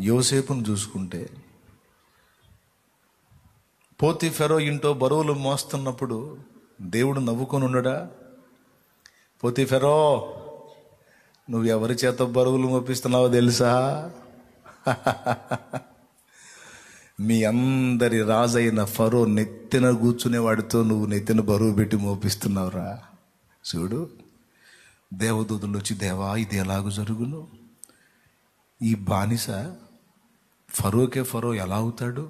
యోసేపును చూసుకుంటే పోతీఫెరో ఇంటో బరువులు మోస్తున్నప్పుడు దేవుడు నవ్వుకొని ఉండడా? పోతీఫెరో, నువ్వు ఎవరి చేత బరువులు మోపిస్తున్నావో తెలుసా? మీ అందరి రాజైన ఫరో నెత్తిన కూర్చునేవాడితో నువ్వు నెత్తిన బరువు పెట్టి మోపిస్తున్నావురా. చూడు, దేవదూతలు వచ్చి, దేవా ఇది ఎలాగూ జరుగును? ఈ బానిస ఫరోకే ఫరో ఎలా అవుతాడు?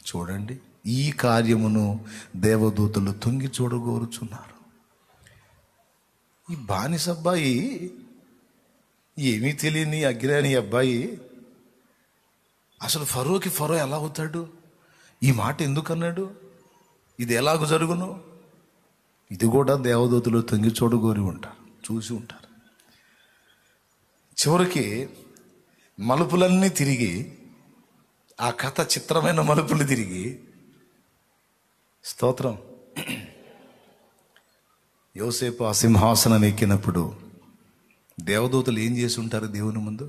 చూడండి, ఈ కార్యమును దేవదూతలు తొంగి చూడగోరుచున్నారు. ఈ బానిస అబ్బాయి, ఏమీ తెలియని అజ్ఞాని అబ్బాయి అసలు ఫరోకి ఫరో ఎలా అవుతాడు? ఈ మాట ఎందుకు అన్నాడు? ఇది ఎలాగూ జరుగును? ఇది కూడా దేవదూతలు తొంగి చూడగోరి ఉంటారు, చూసి ఉంటారు. చివరికి మలుపులన్నీ తిరిగి, ఆ కథ చిత్రమైన మలుపులు తిరిగి, స్తోత్రం, యోసేపు ఆ సింహాసనం ఎక్కినప్పుడు దేవదూతలు ఏం చేసి ఉంటారు దేవుని ముందు?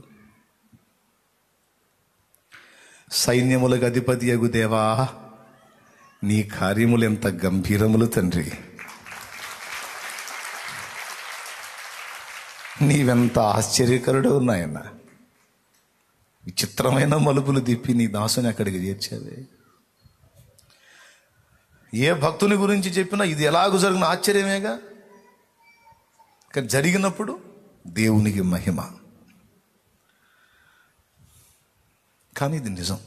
సైన్యములకు అధిపతి యగు దేవా, నీ కార్యములు ఎంత గంభీరములు తండ్రి, నీవెంత ఆశ్చర్యకరుడు ఉన్నాయన్న. విచిత్రమైన మలుపులు తిప్పి నీ దాసుని అక్కడికి చేర్చావే. ఏ భక్తుని గురించి చెప్పినా ఇది ఎలాగూ జరిగిన ఆశ్చర్యమేగా. కానీ జరిగినప్పుడు దేవునికి మహిమ. కానీ ఇది నిజం.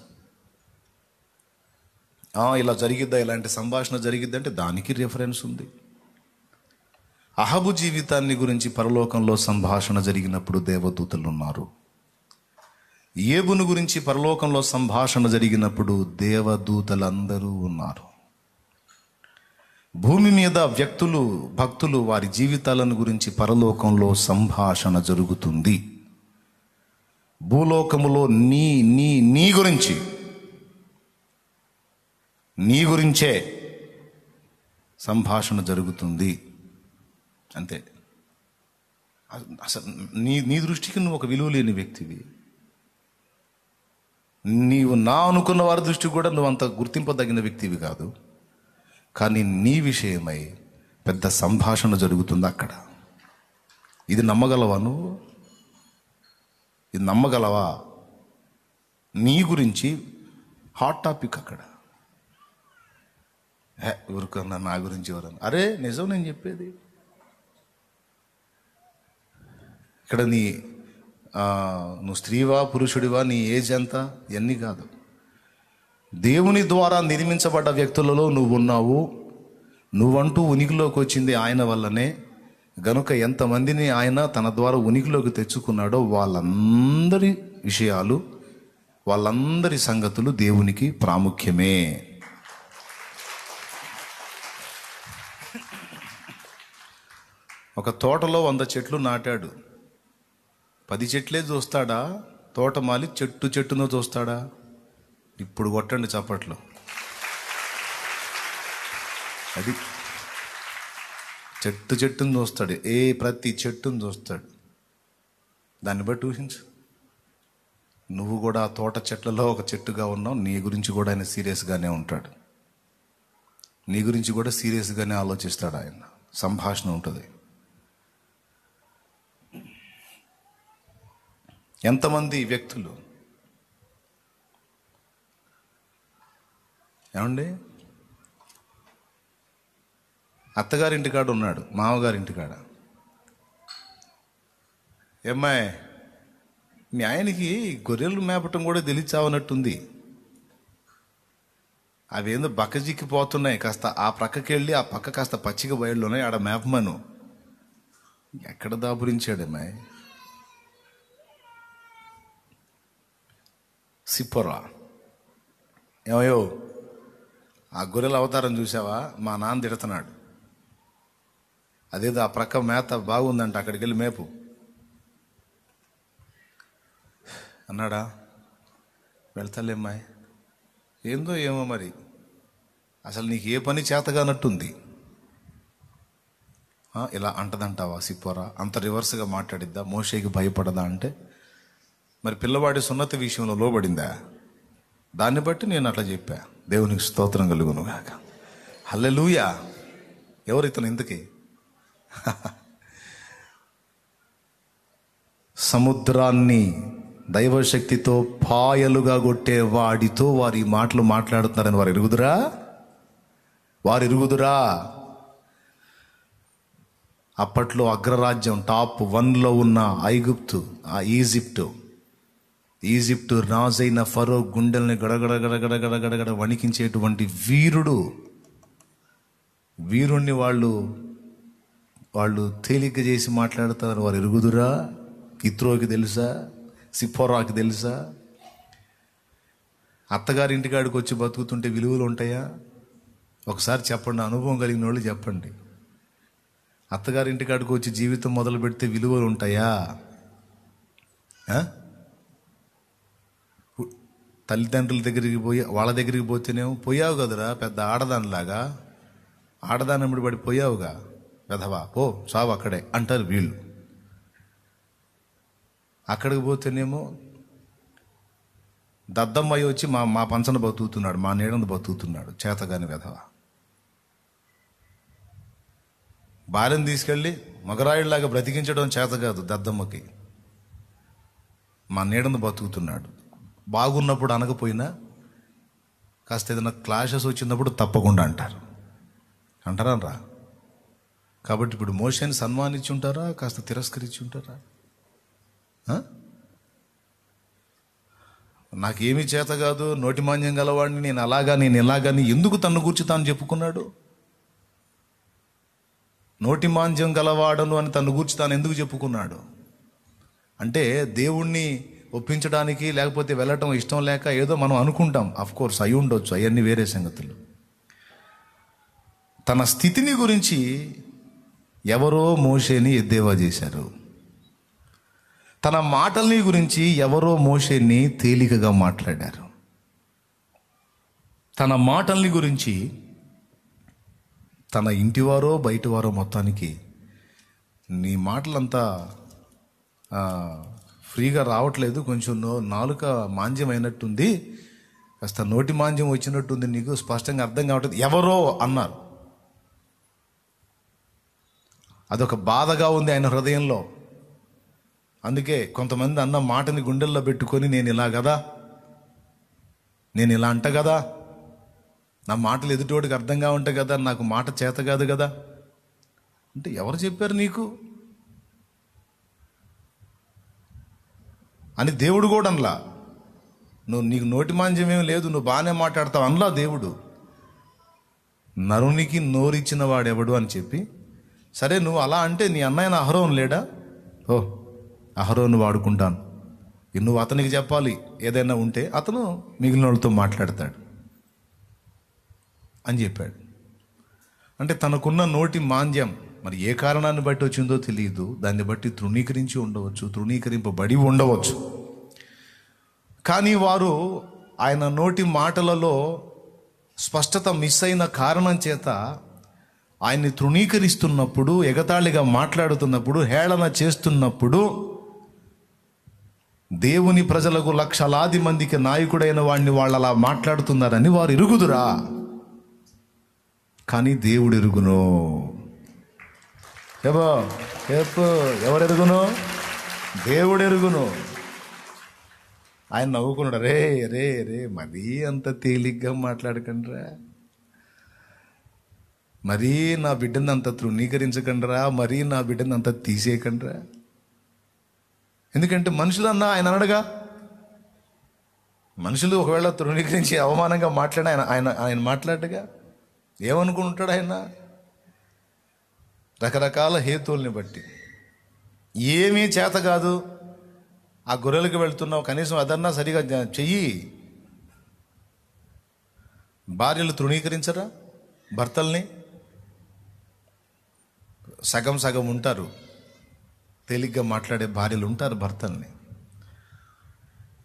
ఇలా జరిగిద్దా, ఇలాంటి సంభాషణ జరిగిద్దంటే దానికి రిఫరెన్స్ ఉంది. అహబు జీవితాన్ని గురించి పరలోకంలో సంభాషణ జరిగినప్పుడు దేవదూతలు ఉన్నారు. ఏబును గురించి పరలోకంలో సంభాషణ జరిగినప్పుడు దేవదూతలందరూ ఉన్నారు. భూమి మీద భక్తులు వారి జీవితాలను గురించి పరలోకంలో సంభాషణ జరుగుతుంది. భూలోకములో నీ గురించే సంభాషణ జరుగుతుంది. అంతే. అసలు నీ దృష్టికి నువ్వు ఒక విలువ లేని వ్యక్తివి. నీవు నా అనుకున్న వారి దృష్టికి కూడా నువ్వు అంత గుర్తింపదగిన వ్యక్తివి కాదు. కానీ నీ విషయమై పెద్ద సంభాషణ జరుగుతుంది అక్కడ. ఇది నమ్మగలవా నువ్వు? ఇది నమ్మగలవా? నీ గురించి హాట్ టాపిక్ అక్కడ. ఎవరికన్నా నా గురించి ఎవరన్నా, అరే నిజం నేను చెప్పేది. ఇక్కడ నువ్వు స్త్రీవా పురుషుడివా, నీ ఏజ్ ఎంత, ఇవన్నీ కాదు. దేవుని ద్వారా నిర్మించబడ్డ వ్యక్తులలో నువ్వు ఉన్నావు. నువ్వంటూ ఉనికిలోకి వచ్చింది ఆయన వల్లనే. గనుక ఎంతమందిని ఆయన తన ద్వారా ఉనికిలోకి తెచ్చుకున్నాడో వాళ్ళందరి విషయాలు, వాళ్ళందరి సంగతులు దేవునికి ప్రాముఖ్యమే. ఒక తోటలో 100 చెట్లు నాటాడు. 10 చెట్లే చూస్తాడా? తోటమాలి చెట్టును చూస్తాడా? ఇప్పుడు కొట్టండి చప్పట్లు. అది చెట్టును చూస్తాడు. ప్రతి చెట్టును చూస్తాడు. దాన్ని బట్టి ఊహించు. నువ్వు కూడా ఆ తోట చెట్లలో ఒక చెట్టుగా ఉన్నావు. నీ గురించి కూడా ఆయన సీరియస్గానే ఉంటాడు. నీ గురించి కూడా సీరియస్గానే ఆలోచిస్తాడు ఆయన. సంభాషణ ఉంటుంది. ఎంతమంది వ్యక్తులు ఏమండి, అత్తగారింటికాడ ఉన్నాడు, మామగారింటికాడ. ఏమ్మాయి, మీ ఆయనకి గొర్రెలు మేపటం కూడా తెలిచావనట్టుంది. అవేందో బక్కజిక్కిపోతున్నాయి. కాస్త ఆ ప్రక్కకి వెళ్ళి ఆ పక్క కాస్త పచ్చిక బయళ్ళు ఉన్నాయి, ఆడ మేపమను. ఎక్కడ దాపురించాడమ్మాయి? సిప్పరా, ఏమయ్యో ఆ గొర్రెల అవతారం చూసావా? మా నాన్న తిడుతున్నాడు. అదేదో ఆ ప్రక్క మేత బాగుందంట, అక్కడికి వెళ్ళి మేపు అన్నాడా? వెళ్తాలేమ్మాయి. ఏందో ఏమో మరి, అసలు నీకు ఏ పని చేతగానట్టుంది. ఇలా అంటదంటావా సిప్పోరా? అంత రివర్స్గా మాట్లాడిద్దా? మోషేకి భయపడదా అంటే మరి పిల్లవాడి సున్నతి విషయంలో లోబడిందా? దాన్ని బట్టి నేను అట్లా చెప్పా. దేవునికి స్తోత్రం కలుగును గాక. హల్లెలూయా. ఎవరితను ఇంతకీ? సముద్రాన్ని దైవశక్తితో పాయలుగా కొట్టే వాడితో వారు ఈ మాటలు మాట్లాడుతున్నారని వారు ఎరుగుదురా. అప్పట్లో అగ్రరాజ్యం టాప్ 1లో ఉన్న ఈజిప్టు రాజైన ఫరో గుండెల్ని గడగడ వణికించేటువంటి వీరుణ్ణి వాళ్ళు తేలిక చేసి మాట్లాడతారని వారు ఎరుగుదురా. ఇత్రోకి తెలుసా? సిప్పోరాకి తెలుసా? అత్తగారి ఇంటికాడికి వచ్చి బతుకుతుంటే విలువలు ఉంటాయా? ఒకసారి చెప్పండి, అనుభవం కలిగిన వాళ్ళు చెప్పండి. అత్తగారి ఇంటికాడికి వచ్చి జీవితం మొదలు పెడితే విలువలు ఉంటాయా? తల్లిదండ్రుల దగ్గరికి వాళ్ళ దగ్గరికి పోతేనేమో పోయావు కదరా పెద్ద ఆడదానిలాగా, ఆడదానమ్మడి పడి పోయావుగా వెధవా, పో చావు అక్కడే అంటారు వీళ్ళు. అక్కడికి పోతేనేమో దద్దమ్మాయి వచ్చి మా పంచన బతుకుతున్నాడు, మా నీడను బతుకుతున్నాడు, చేతగాని వెధవా. భార్యను తీసుకెళ్ళి మగరాయుడిలాగా బ్రతికించడం చేత కాదు దద్దమ్మకి, మా నీడను బతుకుతున్నాడు. బాగున్నప్పుడు అనకపోయినా కాస్త ఏదైనా క్లాషెస్ వచ్చినప్పుడు తప్పకుండా అంటారా? కాబట్టి ఇప్పుడు మోషేని సన్మానించి ఉంటారా, కాస్త తిరస్కరించి ఉంటారా? నాకేమీ చేత కాదు, నోటి మాంద్యం గలవాడిని, నేను ఇలాగని ఎందుకు తన్ను గూర్చి తాను చెప్పుకున్నాడు? నోటి మాంద్యం గలవాడను అని తన్ను గూర్చి తాను ఎందుకు చెప్పుకున్నాడు? అంటే దేవుణ్ణి ఒప్పించడానికి, లేకపోతే వెళ్ళటం ఇష్టం లేక ఏదో మనం అనుకుంటాం. అఫ్కోర్స్ అయి ఉండొచ్చు, అవన్నీ వేరే సంగతులు. తన స్థితిని గురించి ఎవరో మోషేని ఎద్దేవా చేశారు. తన మాటల్ని గురించి ఎవరో మోషేని తేలికగా మాట్లాడారు. తన మాటల్ని గురించి తన ఇంటివారో బయటివారో మొత్తానికి నీ మాటలంతా ఫ్రీగా రావట్లేదు, కొంచెం నాలుక మాంద్యం అయినట్టుంది, కాస్త నోటి మాంద్యం వచ్చినట్టుంది, నీకు స్పష్టంగా అర్థం కావట్లేదు ఎవరో అన్నారు. అదొక బాధగా ఉంది ఆయన హృదయంలో. అందుకే కొంతమంది అన్న మాటని గుండెల్లో పెట్టుకొని నేను ఇలా అంట కదా, నా మాటలు ఎదుటోడికి అర్థంగా ఉంటాయి కదా, నాకు మాట చేత కాదు కదా అంటే ఎవరు చెప్పారు నీకు అని దేవుడు కూడా అనలా. నీకు నోటి మాంద్యమేం లేదు, నువ్వు బాగానే మాట్లాడతావు అనలా దేవుడు. నరునికి నోరిచ్చిన వాడెవడు అని చెప్పి, సరే నువ్వు అలా అంటే నీ అన్నయ్య అహరోను లేడా? అహరోను వాడుకుంటాను, నువ్వు అతనికి చెప్పాలి, ఏదైనా ఉంటే అతను మిగిలిన వాళ్ళతో మాట్లాడతాడు అని చెప్పాడు. అంటే తనకున్న నోటి మాంద్యం మరి ఏ కారణాన్ని బట్టి వచ్చిందో తెలియదు, దాన్ని బట్టి తృణీకరించి ఉండవచ్చు, తృణీకరింపబడి ఉండవచ్చు. కానీ వారు ఆయన నోటి మాటలలో స్పష్టత మిస్ అయిన కారణం చేత ఆయన్ని తృణీకరిస్తున్నప్పుడు, ఎగతాళిగా మాట్లాడుతున్నప్పుడు, హేళన చేస్తున్నప్పుడు, దేవుని ప్రజలకు లక్షలాది మందికి నాయకుడైన వాడిని వాళ్ళు అలా మాట్లాడుతున్నారని వారు ఎరుగుదురా. కానీ దేవుడు ఎరుగును. ఎవరు ఎరుగును? దేవుడు ఎరుగును. ఆయన నవ్వుకున్నాడు, రే రే రే మరీ అంత తేలిగ్గా మాట్లాడకండిరా, మరీ నా బిడ్డను అంత తృణీకరించకండిరా, మరీ నా బిడ్డను అంత తీసేయకండిరా. ఎందుకంటే మనుషులన్నా ఆయన అనడుగా, మనుషులు ఒకవేళ తృణీకరించి అవమానంగా మాట్లాడి ఆయన మాట్లాడగా ఏమనుకుంటాడు? ఆయన రకరకాల హేతువుల్ని బట్టి ఏమీ చేత కాదు, ఆ గొర్రెలకు వెళ్తున్నావు, కనీసం అదన్నా సరిగా చెయ్యి. భార్యలు తృణీకరించరా భర్తల్ని? సగం సగం ఉంటారు, తేలిగ్గా మాట్లాడే భార్యలు ఉంటారు భర్తల్ని.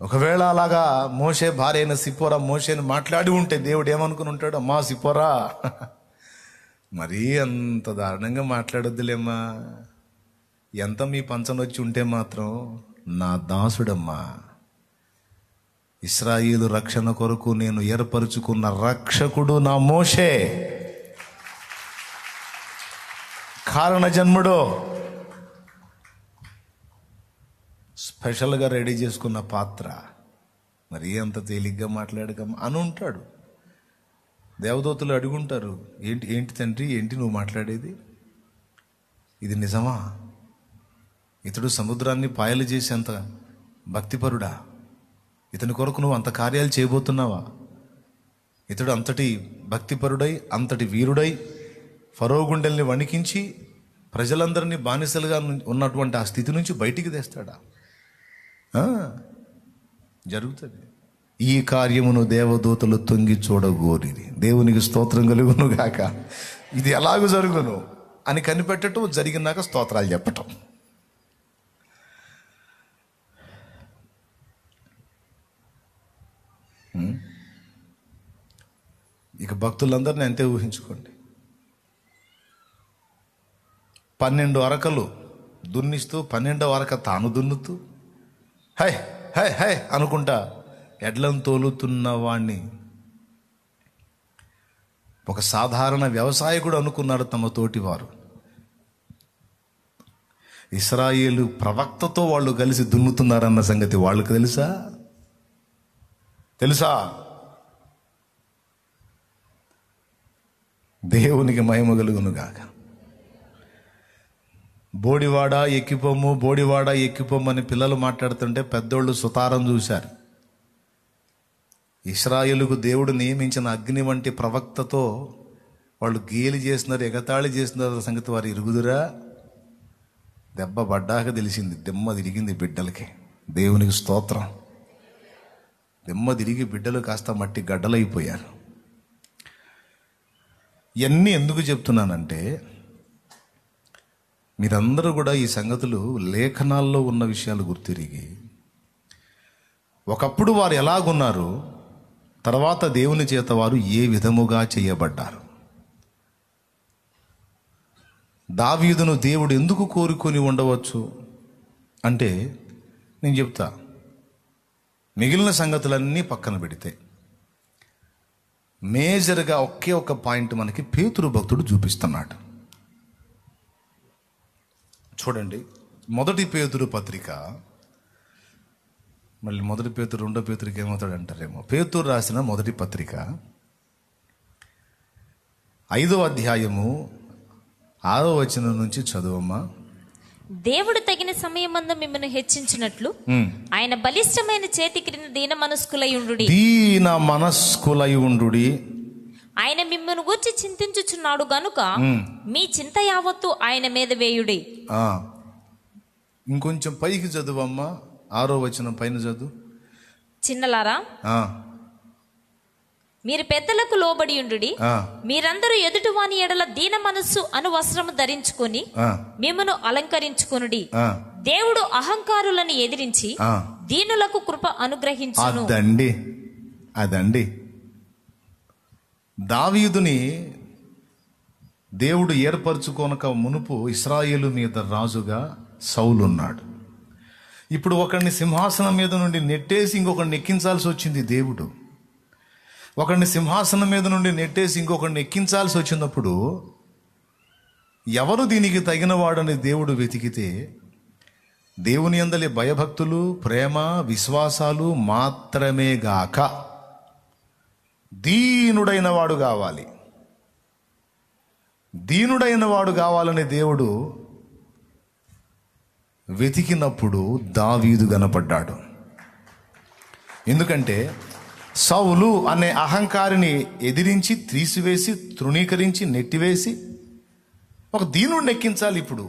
ఒకవేళ అలాగా మోషే భార్య అయిన సిప్పోరా మోషేని మాట్లాడి ఉంటే దేవుడు ఏమనుకుని ఉంటాడు? అమ్మా సిప్పోరా, మరీ అంత దారుణంగా మాట్లాడొద్దులేమ్మా, ఎంత మీ పంచనొచ్చి ఉంటే మాత్రం నా దాసుడమ్మా, ఇశ్రాయేలు రక్షణ కొరకు నేను ఏర్పరుచుకున్న రక్షకుడు నా మోషే, కారణ జన్ముడో, స్పెషల్గా రెడీ చేసుకున్న పాత్ర. మరి అంత తేలిగ్గా మాట్లాడకమ్మా అని ఉంటాడు. దేవదూతలు అడుగుంటారు, ఏంటి ఏంటి తండ్రి, ఏంటి నువ్వు మాట్లాడేది, ఇది నిజమా? ఇతడు సముద్రాన్ని పాయలు చేసేంత భక్తిపరుడా? ఇతని కొరకు నువ్వు అంత కార్యాలు చేయబోతున్నావా? ఇతడు అంతటి భక్తిపరుడై, అంతటి వీరుడై, ఫరో గుండెల్ని వణికించి ప్రజలందరినీ బానిసలుగా ఉన్నటువంటి ఆ స్థితి నుంచి బయటికి తెస్తాడా? జరుగుతుంది. ఈ కార్యమును దేవదూతలు తొంగి చూడగోరిది. దేవునికి స్తోత్రం కలుగును గాక. ఇది ఎలాగూ జరుగును అని కనిపెట్టడం, జరిగినాక స్తోత్రాలు చెప్పటం. ఇక భక్తులందరినీ అంతే ఊహించుకోండి. 12 అరకలు దున్నిస్తూ 12వ అరక తాను దున్నుతూ హై హై హై అనుకుంటా ఎడ్లను తోలుతున్న వాణ్ణి ఒక సాధారణ వ్యవసాయకుడు అనుకున్నారు తమ తోటివారు. ఇశ్రాయేలు ప్రవక్తతో వాళ్ళు కలిసి దున్నుతున్నారన్న సంగతి వాళ్ళకు తెలుసా? దేవునికి మహిమ కలుగును గాక. బోడివాడ ఎక్కిపోము అని పిల్లలు మాట్లాడుతుంటే పెద్దోళ్ళు సుతారం చూశారు. ఇశ్రాయేలుకు దేవుడు నియమించిన అగ్ని వంటి ప్రవక్తతో వాళ్ళు గేలి చేస్తున్నారు, ఎగతాళి చేస్తున్నారు సంగతి వారు ఇరుగుదురా. దెబ్బ పడ్డాక తెలిసింది, దెమ్మ తిరిగింది బిడ్డలకి. దేవునికి స్తోత్రం. దెమ్మ తిరిగి బిడ్డలు కాస్త మట్టి గడ్డలైపోయారు. ఇవన్నీ ఎందుకు చెప్తున్నానంటే, మీరందరూ కూడా ఈ సంగతులు లేఖనాల్లో ఉన్న విషయాలు గుర్తిరిగి, ఒకప్పుడు వారు ఎలాగున్నారు, తర్వాత దేవుని చేత వారు ఏ విధముగా చేయబడ్డారు. దావీదును దేవుడు ఎందుకు కోరుకొని ఉండవచ్చు అంటే నేను చెప్తా. మిగిలిన సంగతులన్నీ పక్కన పెడితే మేజర్గా ఒకే ఒక పాయింట్ మనకి పేతురు భక్తుడు చూపిస్తున్నాడు. చూడండి, 1 పేతురు పత్రిక, మళ్ళీ 1 పేతురు 2 పేతురుకి ఏమవుతాడు అంటారేమో. పేతురు రాసిన 1 పత్రిక 5వ అధ్యాయము 6వ వచనం నుంచి చదువమ్మా. దేవుడు తగిన సమయమందు మిమ్మల్ని హెచ్చించినట్లు ఆయన బలిష్టమైన చేతి క్రింద దీన మనస్కులై ఉండుడి. ఆయన మిమ్మల్ని గూర్చి చింతించుచున్నాడు గనుక మీ చింత యావత్తు ఆయన మీద వేయుడి. ఇంకొంచెం పైకి చదువమ్మా, 6వ వచనం పైన చదువు. చిన్నలారా, మీరు పెద్దలకు లోబడి ఉండుడి. మీరందరూ ఎదుటి వాని ఎడల దీన మనస్సు అను వస్త్రము ధరించుకొని మిమ్మను అలంకరించుకొనుడి. దేవుడు అహంకారులను ఎదిరించి దీనులకు కృప అనుగ్రహించును. అదండి దావీదుని దేవుడు ఏర్పరచుకోనక మునుపు ఇశ్రాయేలు మీద రాజుగా సౌలున్నాడు. ఇప్పుడు ఒకరిని సింహాసనం మీద నుండి నెట్టేసి ఇంకొకరిని ఎక్కించాల్సి వచ్చింది దేవుడు. ఒకరిని సింహాసనం మీద నుండి నెట్టేసి ఇంకొకరిని ఎక్కించాల్సి వచ్చినప్పుడు ఎవరు దీనికి తగినవాడని దేవుడు వెతికితే, దేవుని యందలి భయభక్తులు, ప్రేమ, విశ్వాసాలు మాత్రమే గాక దీనుడైన వాడు కావాలి. దీనుడైన వాడు కావాలని దేవుడు వెతికినప్పుడు దావీదు కనపడ్డాడు. ఎందుకంటే సౌలు అనే అహంకారిని ఎదిరించి, తీసివేసి, తృణీకరించి, నెట్టివేసి ఒక దీనుడిని ఎక్కించాలి ఇప్పుడు.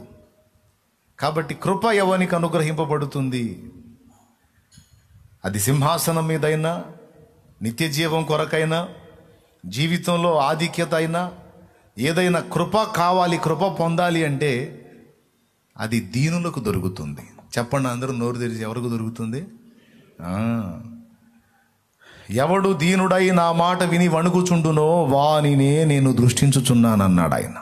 కాబట్టి కృప ఎవరికి అనుగ్రహింపబడుతుంది? అది సింహాసనం మీదైనా, నిత్య జీవం కొరకైనా, జీవితంలో ఆధిక్యత అయినా, ఏదైనా కృప కావాలి, కృప పొందాలి అంటే అది దీనులకు దొరుకుతుంది. చెప్పండి అందరూ నోరు తెరిచి, ఎవరికి దొరుకుతుంది? ఎవడు దీనుడై నా మాట విని వణుకుచుండునో వానినే నేను దృష్టించుచున్నానన్నాడు ఆయన.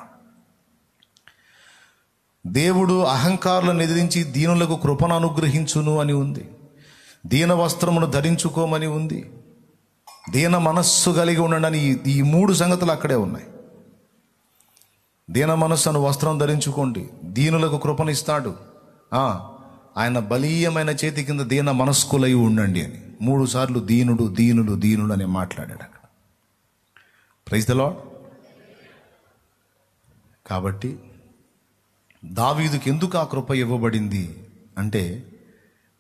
దేవుడు అహంకారులను ఎదిరించి దీనులకు కృపను అనుగ్రహించును అని ఉంది. దీన వస్త్రమును ధరించుకోమని ఉంది. దీన మనస్సు కలిగి ఉండడని ఈ 3 సంగతులు అక్కడే ఉన్నాయి. దీన మనస్సును వస్త్రం ధరించుకోండి, దీనులకు కృపనిస్తాడు, ఆయన బలీయమైన చేతి కింద దీన మనస్కులై ఉండండి అని 3 సార్లు దీనుడు దీనుడు దీనుడు అని మాట్లాడాడు అక్కడ. Praise the Lord. కాబట్టి దావీదుకి ఎందుకు ఆ కృప ఇవ్వబడింది అంటే,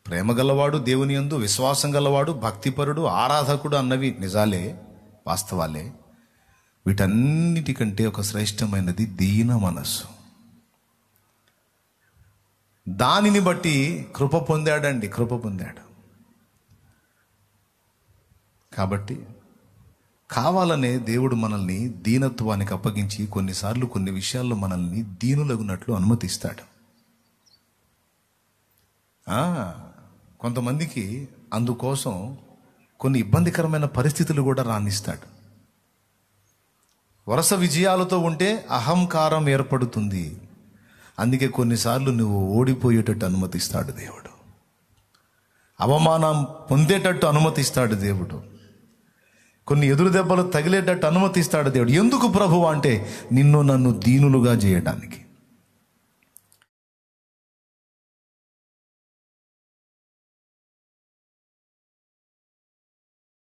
ప్రేమ గలవాడు, దేవుని యందు విశ్వాసం గలవాడు, భక్తిపరుడు, ఆరాధకుడు అన్నవి నిజాలే, వాస్తవాలే. వీటన్నిటికంటే ఒక శ్రేష్టమైనది దీన మనస్సు. దానిని బట్టి కృప పొందాడండి, కృప పొందాడు. కాబట్టి కావాలనే దేవుడు మనల్ని దీనత్వానికి అప్పగించి కొన్నిసార్లు కొన్ని విషయాల్లో మనల్ని దీనులగునట్లు అనుమతిస్తాడు. కొంతమందికి అందుకోసం కొన్ని ఇబ్బందికరమైన పరిస్థితులు కూడా రానిస్తాడు. వరుస విజయాలతో ఉంటే అహంకారం ఏర్పడుతుంది. అందుకే కొన్నిసార్లు నువ్వు ఓడిపోయేటట్టు అనుమతిస్తాడు దేవుడు, అవమానం పొందేటట్టు అనుమతిస్తాడు దేవుడు, కొన్ని ఎదురు దెబ్బలు తగిలేటట్టు అనుమతిస్తాడు దేవుడు. ఎందుకు ప్రభువా అంటే నిన్ను నన్ను దీనులుగా చేయడానికి.